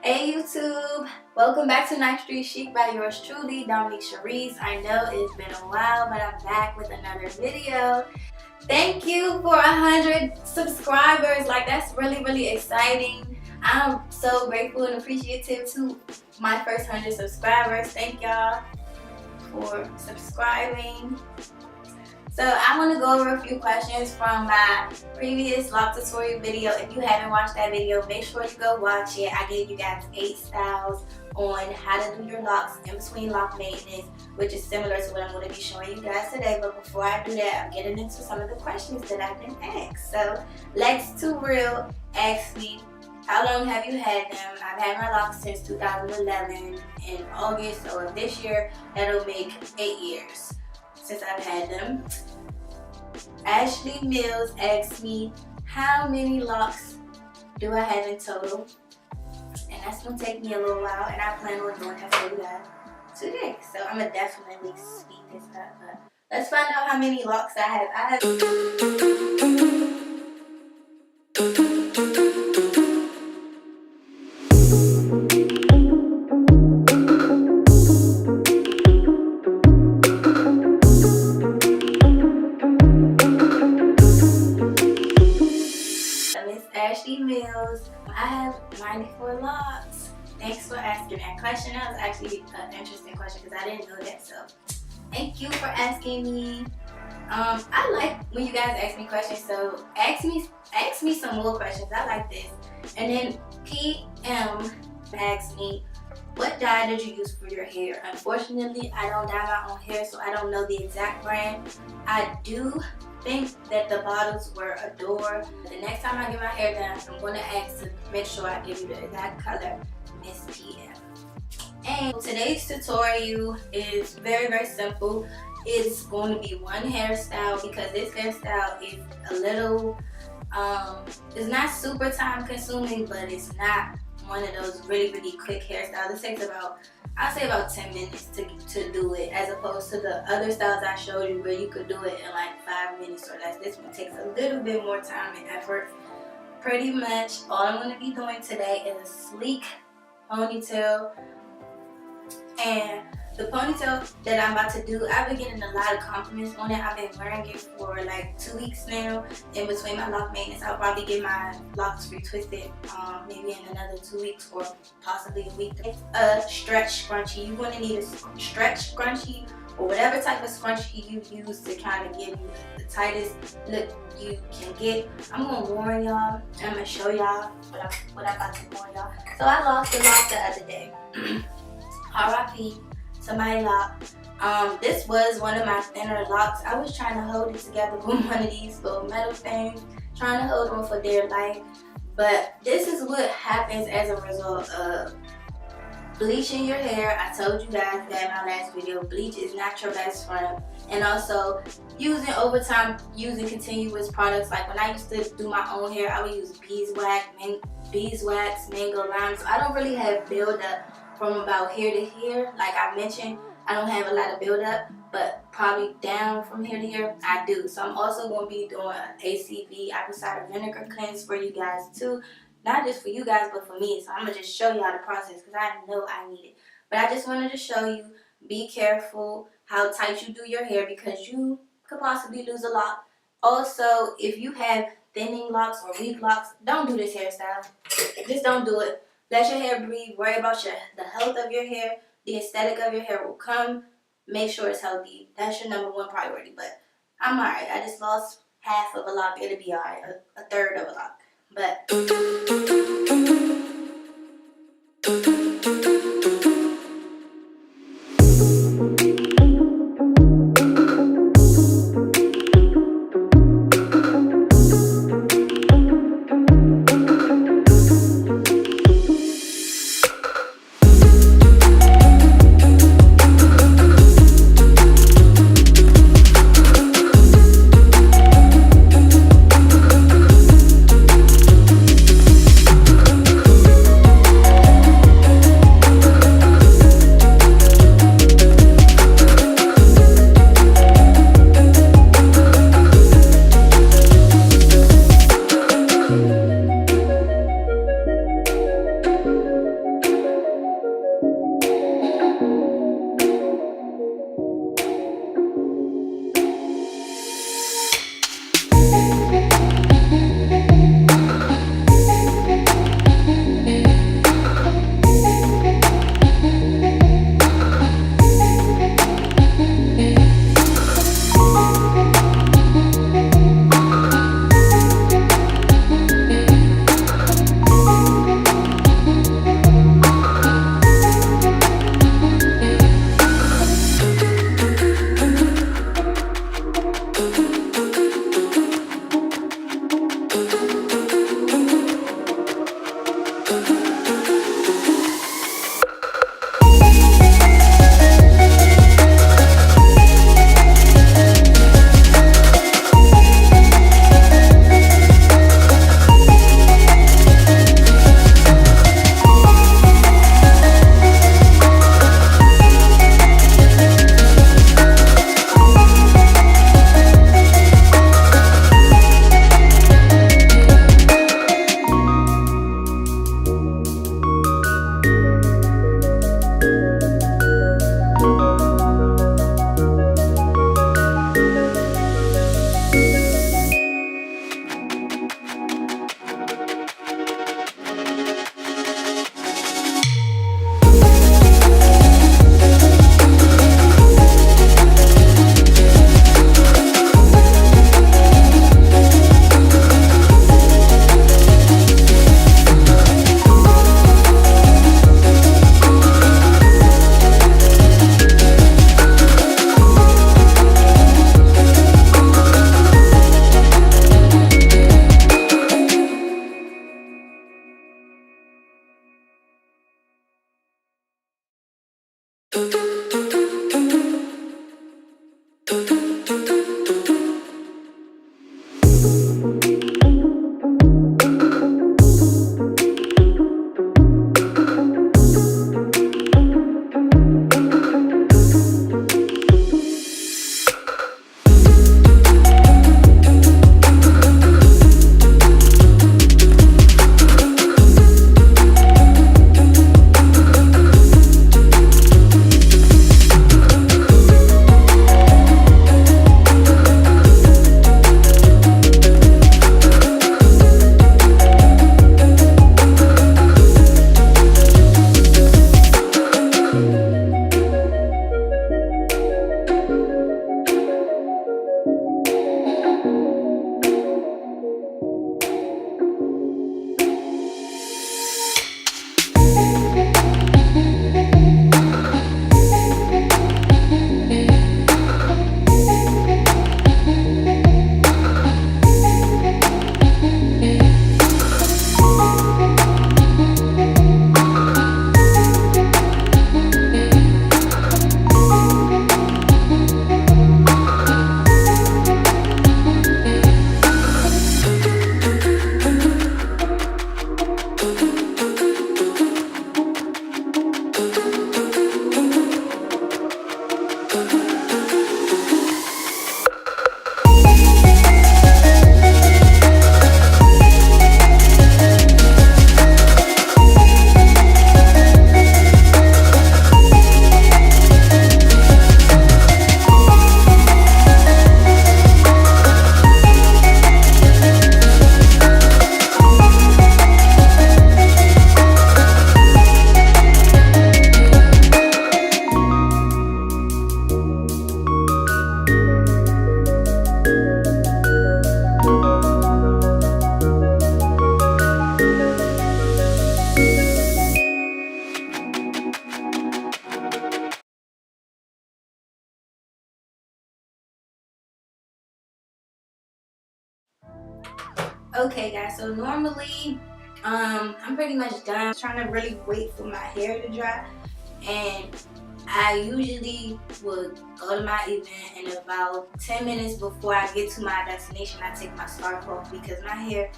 Hey YouTube, welcome back to Ninth Street Chic by yours truly, Dominique Cherise. I know it's been a while, but I'm back with another video. Thank you for 100 subscribers. Like, that's really exciting. I'm so grateful and appreciative to my first 100 subscribers. Thank y'all for subscribing. So I want to go over a few questions from my previous lock tutorial video. If you haven't watched that video, make sure you go watch it. I gave you guys 8 styles on how to do your locks in between lock maintenance, which is similar to what I'm going to be showing you guys today. But before I do that, I'm getting into some of the questions that I've been asked. So Lex Too Real asked me, how long have you had them? I've had my locks since 2011 in August, so this year that'll make 8 years since I've had them. Ashley Mills asked me, how many locks do I have in total? And that's gonna take me a little while, and I plan on doing that for you guys today. So I'm gonna definitely speed this up. But let's find out how many locks I have. Ashley Mills, I have 94 locks. Thanks for asking that question. That was actually an interesting question because I didn't know that. So thank you for asking me. I like when you guys ask me questions. So ask me some more questions. I like this. And then PM asked me, what dye did you use for your hair? Unfortunately, I don't dye my own hair, so I don't know the exact brand. I do think that the bottles were Adore. The next time I get my hair done, I'm going to ask to make sure I give you the exact color, Miss PM. And today's tutorial is very simple. It's going to be one hairstyle because this hairstyle is a little, it's not super time consuming, but it's not one of those really quick hairstyles. It takes about, I'll say about 10 minutes to do it, as opposed to the other styles I showed you where you could do it in like 5 minutes or less. This one takes a little bit more time and effort. Pretty much all I'm going to be doing today is a sleek ponytail. And the ponytail that I'm about to do, I've been getting a lot of compliments on it. I've been wearing it for like 2 weeks now. In between my lock maintenance, I'll probably get my locks retwisted maybe in another 2 weeks or possibly a week. It's a stretch scrunchie. You're going to need a stretch scrunchie or whatever type of scrunchie you use to kind of give you the tightest look you can get. I'm going to warn y'all. I'm going to show y'all what I'm about to warn y'all. So I lost the lock the other day. R.I.P. to my lock. This was one of my thinner locks. I was trying to hold it together with one of these little metal things, trying to hold them for dear life. But this is what happens as a result of bleaching your hair. I told you guys that in my last video, bleach is not your best friend. And also using using continuous products. Like when I used to do my own hair, I would use beeswax, mango lime. So I don't really have buildup from about here to here. Like I mentioned, I don't have a lot of buildup, but probably down from here to here, I do. So I'm also going to be doing an ACV, apple cider vinegar cleanse for you guys too. Not just for you guys, but for me. So I'm going to just show y'all the process because I know I need it. But I just wanted to show you, be careful how tight you do your hair because you could possibly lose a lock. Also, if you have thinning locks or weak locks, don't do this hairstyle. Just don't do it. Let your hair breathe. Worry about the health of your hair. The aesthetic of your hair will come. Make sure it's healthy. That's your #1 priority. But I'm alright. I just lost half of a lock. It'll be alright. A third of a lock. But Okay guys, so normally I'm pretty much done. I'm trying to really wait for my hair to dry, and I usually would go to my event, and about 10 minutes before I get to my destination I take my scarf off because my hair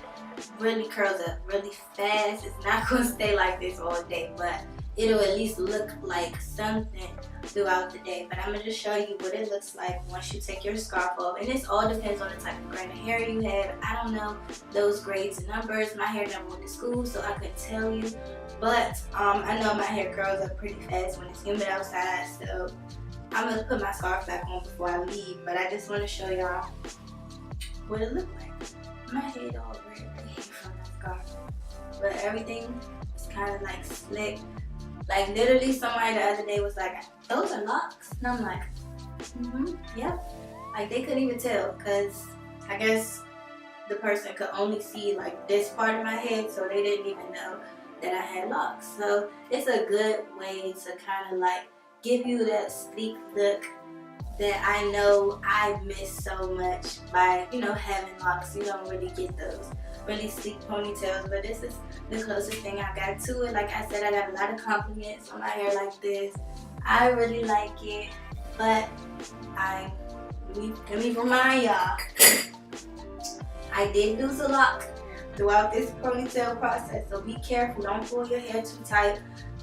really curls up really fast. It's not going to stay like this all day, but it'll at least look like something throughout the day. But I'm going to just show you what it looks like once you take your scarf off. And this all depends on the type of grain of hair you have. I don't know those grades and numbers. My hair never went to school, so I couldn't tell you. But I know my hair curls up pretty fast when it's humid outside, so I'm going to put my scarf back on before I leave. But I just want to show y'all what it looks like. My head all red from the scarf, but everything is kind of like slick. Like literally somebody the other day was like, those are locks? And I'm like, yep. Like they couldn't even tell because I guess the person could only see like this part of my head, so they didn't even know that I had locks. So it's a good way to kind of like give you that sleek look that I know I miss so much by, you know, having locks. You don't really get those really sleek ponytails, but this is the closest thing I got to it. Like I said, I got a lot of compliments on my hair like this. I really like it, but let me remind y'all, I did lose a lock throughout this ponytail process, so be careful. Don't pull your hair too tight.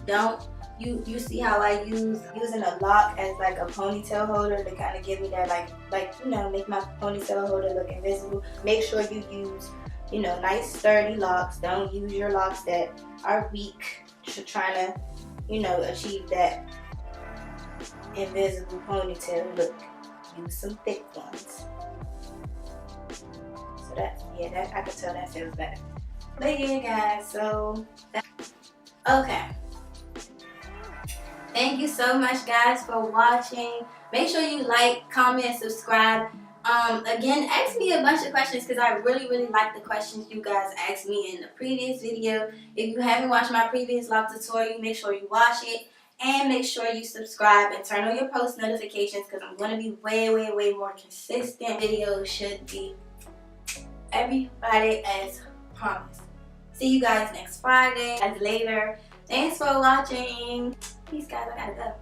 Don't. You see how I using a lock as like a ponytail holder to kind of give me that like you know, make my ponytail holder look invisible. Make sure you use, you know, nice sturdy locks. Don't use your locks that are weak to trying to, you know, achieve that invisible ponytail look. Use some thick ones. So that I can tell that feels better. But yeah guys, so okay. Thank you so much guys for watching. Make sure you like, comment, and subscribe. Again, ask me a bunch of questions because I really like the questions you guys asked me in the previous video. If you haven't watched my previous lock tutorial, make sure you watch it. And make sure you subscribe and turn on your post notifications because I'm going to be way more consistent. Videos should be every Friday as promised. See you guys next Friday. As later. Thanks for watching. Peace guys, I gotta go.